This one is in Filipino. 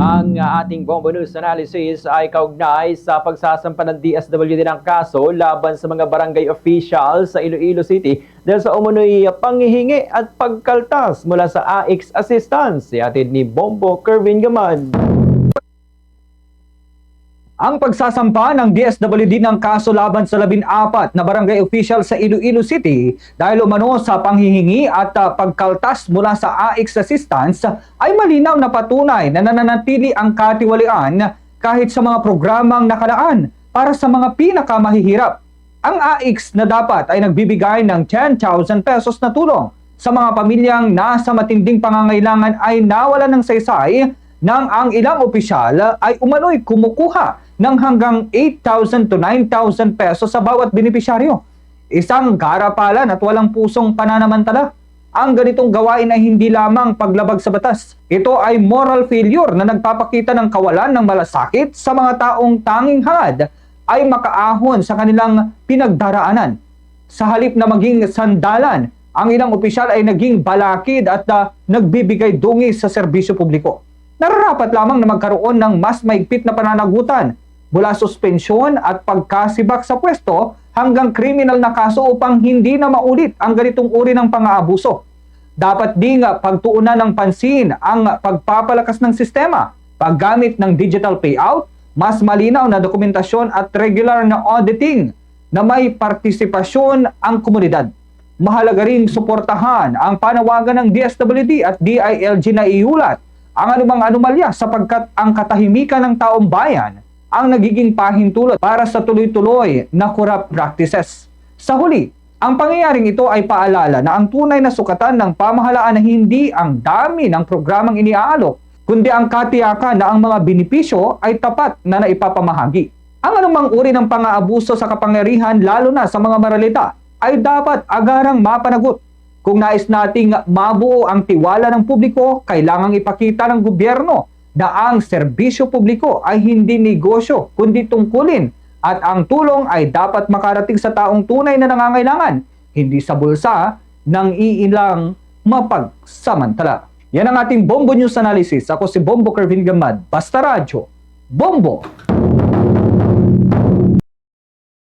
Ang ating Bombo News analysis ay kaugnay sa pagsasampa ng DSWD ng kaso laban sa mga barangay officials sa Iloilo City dahil sa umunoy panghihingi at pagkaltas mula sa AIX assistance. Ihatid ni Bombo Kervin Gaman. Ang pagsasampa ng DSWD ng kaso laban sa 14 na barangay official sa Iloilo City dahil umano sa panghihingi at pagkaltas mula sa AIX assistance ay malinaw na patunay na nananatili ang katiwalian kahit sa mga programang nakalaan para sa mga pinakamahihirap. Ang AIX na dapat ay nagbibigay ng 10,000 pesos na tulong sa mga pamilyang nasa matinding pangangailangan ay nawalan ng saysay nang ang ilang opisyal ay umano'y kumukuha ng hanggang 8,000 to 9,000 pesos sa bawat benepisyaryo. Isang karapalan at walang pusong pananamantala. Ang ganitong gawain ay hindi lamang paglabag sa batas. Ito ay moral failure na nagpapakita ng kawalan ng malasakit sa mga taong tanging hangad ay makaahon sa kanilang pinagdaraanan. Sa halip na maging sandalan, ang ilang opisyal ay naging balakid at nagbibigay dungis sa serbisyo publiko. Nararapat lamang na magkaroon ng mas maigpit na pananagutan mula suspensyon at pagkasibak sa pwesto hanggang kriminal na kaso upang hindi na maulit ang ganitong uri ng pang-aabuso. Dapat ding pagtuunan ng pansin ang pagpapalakas ng sistema, paggamit ng digital payout, mas malinaw na dokumentasyon at regular na auditing na may partisipasyon ang komunidad. Mahalaga ring suportahan ang panawagan ng DSWD at DILG na iulat ang anumang anomalya sapagkat ang katahimikan ng taong bayan ang nagiging pahintulot para sa tuloy-tuloy na corrupt practices. Sa huli, ang pangyayaring ito ay paalala na ang tunay na sukatan ng pamahalaan na hindi ang dami ng programang iniaalok, kundi ang katiyakan na ang mga benepisyo ay tapat na naipapamahagi. Ang anumang uri ng pang-aabuso sa kapangyarihan lalo na sa mga maralita ay dapat agarang mapanagot. Kung nais nating mabuo ang tiwala ng publiko, kailangang ipakita ng gobyerno na ang serbisyo publiko ay hindi negosyo kundi tungkulin at ang tulong ay dapat makarating sa taong tunay na nangangailangan, hindi sa bulsa ng iilang mapagsamantala. Yan ang ating Bombo News Analysis. Ako si Bombo Kervin Gamad. Basta Radyo, Bombo!